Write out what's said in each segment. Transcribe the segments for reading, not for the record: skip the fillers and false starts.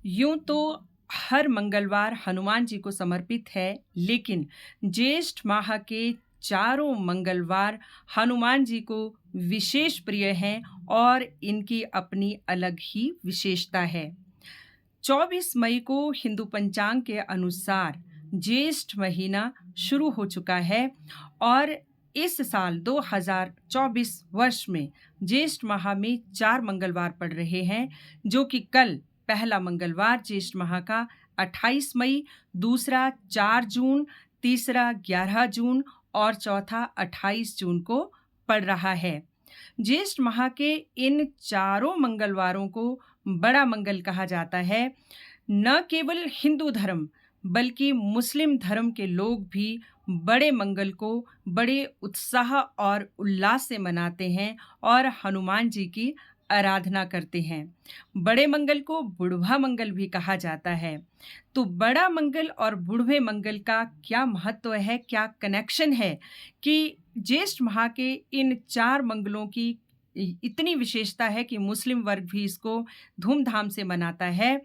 यूं तो हर मंगलवार हनुमान जी को समर्पित है, लेकिन ज्येष्ठ माह के चारों मंगलवार हनुमान जी को विशेष प्रिय हैं और इनकी अपनी अलग ही विशेषता है। 24 मई को हिंदू पंचांग के अनुसार ज्येष्ठ महीना शुरू हो चुका है और इस साल 2024 वर्ष में ज्येष्ठ माह में 4 मंगलवार पड़ रहे हैं, जो कि कल पहला मंगलवार ज्येष्ठ माह का 28 मई, दूसरा 4 जून, तीसरा 11 जून और चौथा 28 जून को पड़ रहा है। ज्येष्ठ माह के इन चारों मंगलवारों को बड़ा मंगल कहा जाता है। न केवल हिंदू धर्म बल्कि मुस्लिम धर्म के लोग भी बड़े मंगल को बड़े उत्साह और उल्लास से मनाते हैं और हनुमान जी की आराधना करते हैं। बड़े मंगल को बुढ़वा मंगल भी कहा जाता है। तो बड़ा मंगल और बुढ़वे मंगल का क्या महत्व है, क्या कनेक्शन है कि ज्येष्ठ माह के इन 4 मंगलों की इतनी विशेषता है कि मुस्लिम वर्ग भी इसको धूमधाम से मनाता है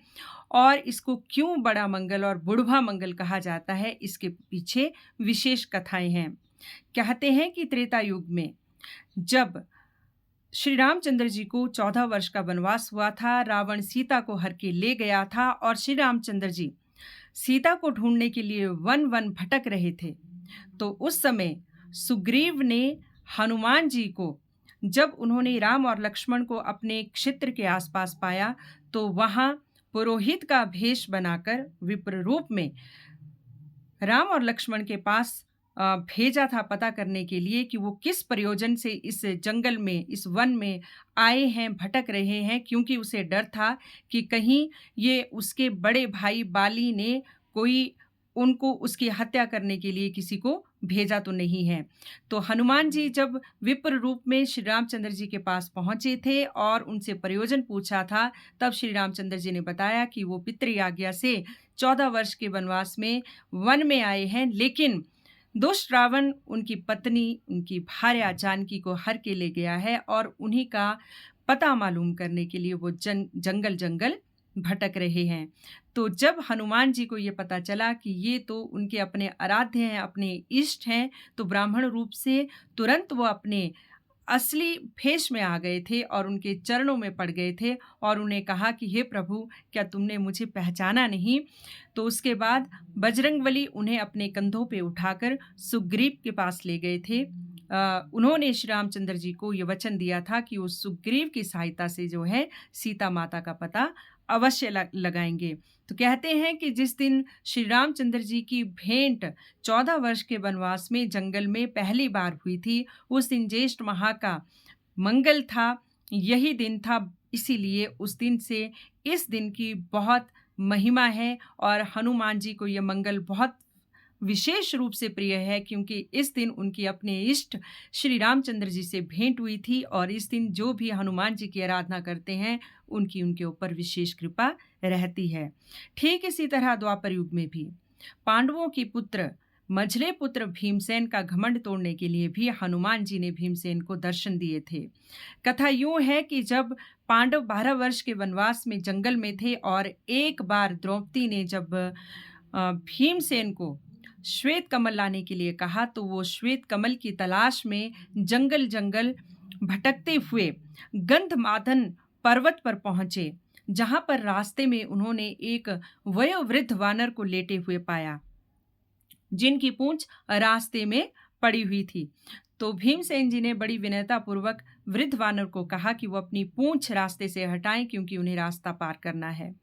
और इसको क्यों बड़ा मंगल और बुढ़वा मंगल कहा जाता है, इसके पीछे विशेष कथाएं हैं। कहते हैं कि त्रेता युग में जब श्री रामचंद्र जी को 14 वर्ष का वनवास हुआ था, रावण सीता को हर के ले गया था और श्री रामचंद्र जी सीता को ढूंढने के लिए वन वन भटक रहे थे। तो उस समय सुग्रीव ने हनुमान जी को, जब उन्होंने राम और लक्ष्मण को अपने क्षेत्र के आसपास पाया, तो वहां पुरोहित का भेष बनाकर विप्र रूप में राम और लक्ष्मण के पास भेजा था पता करने के लिए कि वो किस प्रयोजन से इस जंगल में, इस वन में आए हैं, भटक रहे हैं, क्योंकि उसे डर था कि कहीं ये उसके बड़े भाई बाली ने कोई उनको उसकी हत्या करने के लिए किसी को भेजा तो नहीं है। तो हनुमान जी जब विप्र रूप में श्री रामचंद्र जी के पास पहुंचे थे और उनसे प्रयोजन पूछा था, तब श्री रामचंद्र जी ने बताया कि वो पितृ आज्ञा से 14 वर्ष के वनवास में वन में आए हैं, लेकिन दुष्ट रावण उनकी पत्नी, उनकी भार्या जानकी को हर के ले गया है और उन्हीं का पता मालूम करने के लिए वो जंगल जंगल भटक रहे हैं। तो जब हनुमान जी को ये पता चला कि ये तो उनके अपने आराध्य हैं, अपने इष्ट हैं, तो ब्राह्मण रूप से तुरंत वो अपने असली भेष में आ गए थे और उनके चरणों में पड़ गए थे और उन्हें कहा कि हे प्रभु, क्या तुमने मुझे पहचाना नहीं? तो उसके बाद बजरंगबली उन्हें अपने कंधों पे उठाकर सुग्रीव के पास ले गए थे। उन्होंने श्री रामचंद्र जी को ये वचन दिया था कि वो सुग्रीव की सहायता से जो है सीता माता का पता अवश्य लगाएंगे। तो कहते हैं कि जिस दिन श्री रामचंद्र जी की भेंट 14 वर्ष के वनवास में जंगल में पहली बार हुई थी, उस दिन ज्येष्ठ माह का मंगल था, यही दिन था। इसीलिए उस दिन से इस दिन की बहुत महिमा है और हनुमान जी को यह मंगल बहुत विशेष रूप से प्रिय है, क्योंकि इस दिन उनकी अपने इष्ट श्री रामचंद्र जी से भेंट हुई थी और इस दिन जो भी हनुमान जी की आराधना करते हैं उनकी उनके ऊपर विशेष कृपा रहती है। ठीक इसी तरह द्वापर युग में भी पांडवों की पुत्र मझले पुत्र भीमसेन का घमंड तोड़ने के लिए भी हनुमान जी ने भीमसेन को दर्शन दिए थे। कथा यूं है कि जब पांडव 12 वर्ष के वनवास में जंगल में थे और एक बार द्रौपदी ने जब भीमसेन को श्वेत कमल लाने के लिए कहा, तो वो श्वेत कमल की तलाश में जंगल जंगल भटकते हुए गंधमादन पर्वत पर पहुंचे, जहां पर रास्ते में उन्होंने एक वयोवृद्ध वानर को लेटे हुए पाया, जिनकी पूंछ रास्ते में पड़ी हुई थी। तो भीमसेन जी ने बड़ी विनयता पूर्वक वृद्ध वानर को कहा कि वो अपनी पूंछ रास्ते से हटाएं, क्योंकि उन्हें रास्ता पार करना है।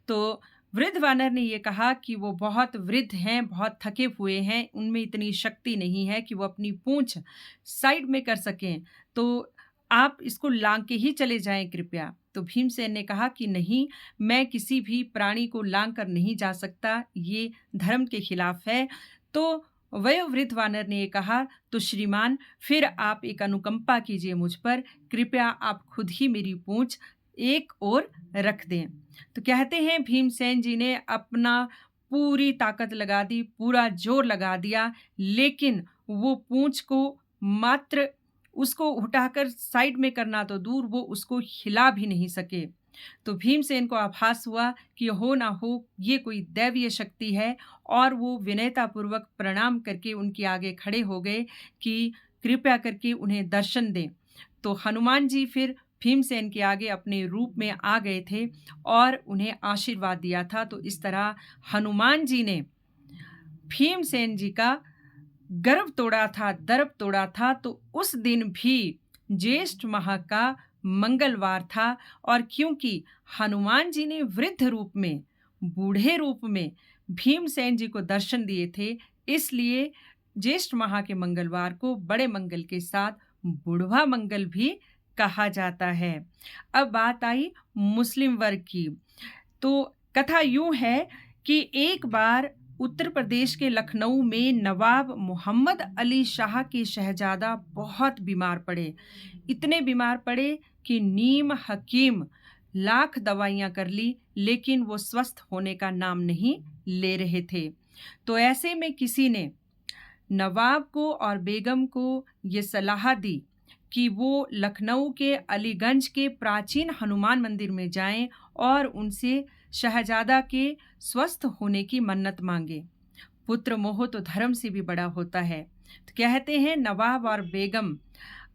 तो वृद्ध वानर ने ये कहा कि वो बहुत वृद्ध हैं, बहुत थके हुए हैं, उनमें इतनी शक्ति नहीं है कि वो अपनी पूंछ साइड में कर सकें, तो आप इसको लांग के ही चले जाएं कृपया। तो भीमसेन ने कहा कि नहीं, मैं किसी भी प्राणी को लांग कर नहीं जा सकता, ये धर्म के खिलाफ है। तो वयोवृद्ध वानर ने ये कहा, तो श्रीमान, फिर आप एक अनुकंपा कीजिए मुझ पर, कृपया आप खुद ही मेरी पूंछ एक ओर रख दें। तो कहते हैं भीमसेन जी ने अपना पूरी ताकत लगा दी, पूरा जोर लगा दिया, लेकिन वो पूंछ को मात्र उसको उठाकर साइड में करना तो दूर, वो उसको हिला भी नहीं सके। तो भीमसेन को आभास हुआ कि हो ना हो ये कोई दैवीय शक्ति है, और वो विनयतापूर्वक प्रणाम करके उनके आगे खड़े हो गए कि कृपया करके उन्हें दर्शन दें। तो हनुमान जी फिर भीमसेन के आगे अपने रूप में आ गए थे और उन्हें आशीर्वाद दिया था। तो इस तरह हनुमान जी ने भीमसेन जी का गर्व तोड़ा था, दर्प तोड़ा था। तो उस दिन भी ज्येष्ठ माह का मंगलवार था, और क्योंकि हनुमान जी ने वृद्ध रूप में, बूढ़े रूप में भीमसेन जी को दर्शन दिए थे, इसलिए ज्येष्ठ माह के मंगलवार को बड़े मंगल के साथ बुढ़वा मंगल भी कहा जाता है। अब बात आई मुस्लिम वर्ग की। तो कथा यूं है कि एक बार उत्तर प्रदेश के लखनऊ में नवाब मोहम्मद अली शाह के शहजादा बहुत बीमार पड़े। इतने बीमार पड़े कि नीम हकीम लाख दवाइयां कर ली, लेकिन वो स्वस्थ होने का नाम नहीं ले रहे थे। तो ऐसे में किसी ने नवाब को और बेगम को ये सलाह दी कि वो लखनऊ के अलीगंज के प्राचीन हनुमान मंदिर में जाएं और उनसे शहजादा के स्वस्थ होने की मन्नत मांगे। पुत्र मोह तो धर्म से भी बड़ा होता है। तो कहते हैं नवाब और बेगम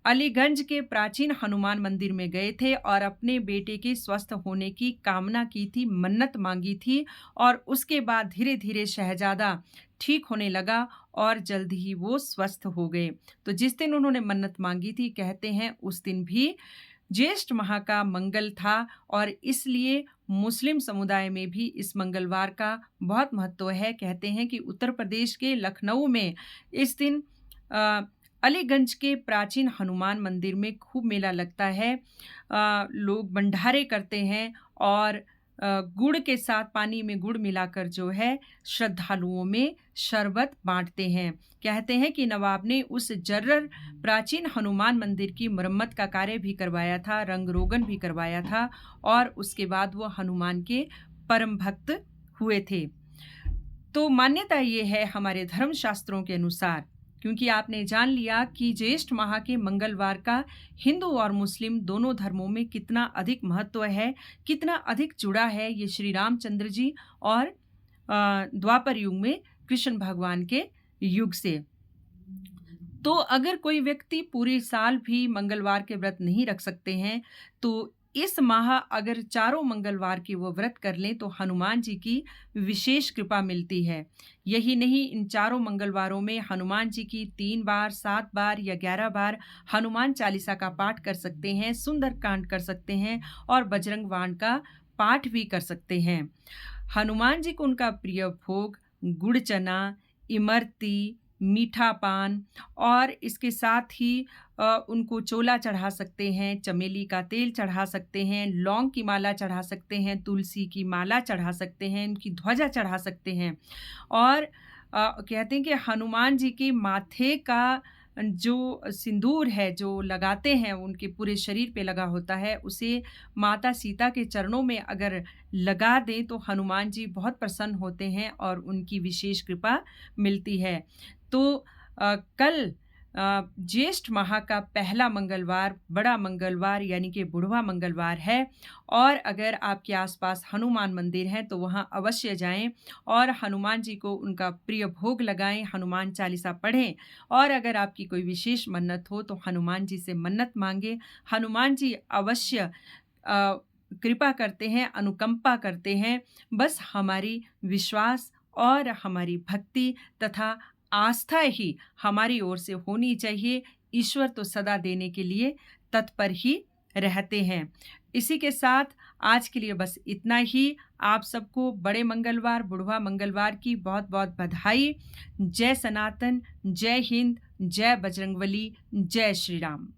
अलीगंज के प्राचीन हनुमान मंदिर में गए थे और अपने बेटे के स्वस्थ होने की कामना की थी, मन्नत मांगी थी, और उसके बाद धीरे धीरे शहजादा ठीक होने लगा और जल्द ही वो स्वस्थ हो गए। तो जिस दिन उन्होंने मन्नत मांगी थी, कहते हैं उस दिन भी ज्येष्ठ माह का मंगल था, और इसलिए मुस्लिम समुदाय में भी इस मंगलवार का बहुत महत्व है। कहते हैं कि उत्तर प्रदेश के लखनऊ में इस दिन अलीगंज के प्राचीन हनुमान मंदिर में खूब मेला लगता है। लोग भंडारे करते हैं और गुड़ के साथ पानी में गुड़ मिलाकर जो है श्रद्धालुओं में शरबत बांटते हैं। कहते हैं कि नवाब ने उस जर्रर प्राचीन हनुमान मंदिर की मरम्मत का कार्य भी करवाया था, रंग रोगन भी करवाया था, और उसके बाद वो हनुमान के परम भक्त हुए थे। तो मान्यता ये है हमारे धर्म शास्त्रों के अनुसार, क्योंकि आपने जान लिया कि ज्येष्ठ माह के मंगलवार का हिंदू और मुस्लिम दोनों धर्मों में कितना अधिक महत्व है, कितना अधिक जुड़ा है ये श्री रामचंद्र जी और द्वापर युग में कृष्ण भगवान के युग से। तो अगर कोई व्यक्ति पूरे साल भी मंगलवार के व्रत नहीं रख सकते हैं, तो इस माह अगर चारों मंगलवार की वो व्रत कर लें तो हनुमान जी की विशेष कृपा मिलती है। यही नहीं, इन चारों मंगलवारों में हनुमान जी की 3 बार, 7 बार या 11 बार हनुमान चालीसा का पाठ कर सकते हैं, सुंदरकांड कर सकते हैं और बजरंग बाण का पाठ भी कर सकते हैं। हनुमान जी को उनका प्रिय भोग गुड़ चना, इमरती, मीठा पान, और इसके साथ ही उनको चोला चढ़ा सकते हैं, चमेली का तेल चढ़ा सकते हैं, लौंग की माला चढ़ा सकते हैं, तुलसी की माला चढ़ा सकते हैं, उनकी ध्वजा चढ़ा सकते हैं। और कहते हैं कि हनुमान जी के माथे का जो सिंदूर है जो लगाते हैं, उनके पूरे शरीर पे लगा होता है, उसे माता सीता के चरणों में अगर लगा दें तो हनुमान जी बहुत प्रसन्न होते हैं और उनकी विशेष कृपा मिलती है। तो कल ज्येष्ठ माह का पहला मंगलवार बड़ा मंगलवार यानी कि बुढ़वा मंगलवार है, और अगर आपके आसपास हनुमान मंदिर है तो वहां अवश्य जाएं और हनुमान जी को उनका प्रिय भोग लगाएं, हनुमान चालीसा पढ़ें, और अगर आपकी कोई विशेष मन्नत हो तो हनुमान जी से मन्नत मांगे। हनुमान जी अवश्य कृपा करते हैं, अनुकंपा करते हैं। बस हमारी विश्वास और हमारी भक्ति तथा आस्था ही हमारी ओर से होनी चाहिए। ईश्वर तो सदा देने के लिए तत्पर ही रहते हैं। इसी के साथ आज के लिए बस इतना ही। आप सबको बड़े मंगलवार, बुढ़वा मंगलवार की बहुत बहुत बधाई। जय सनातन, जय हिंद, जय बजरंगबली, जय श्री राम।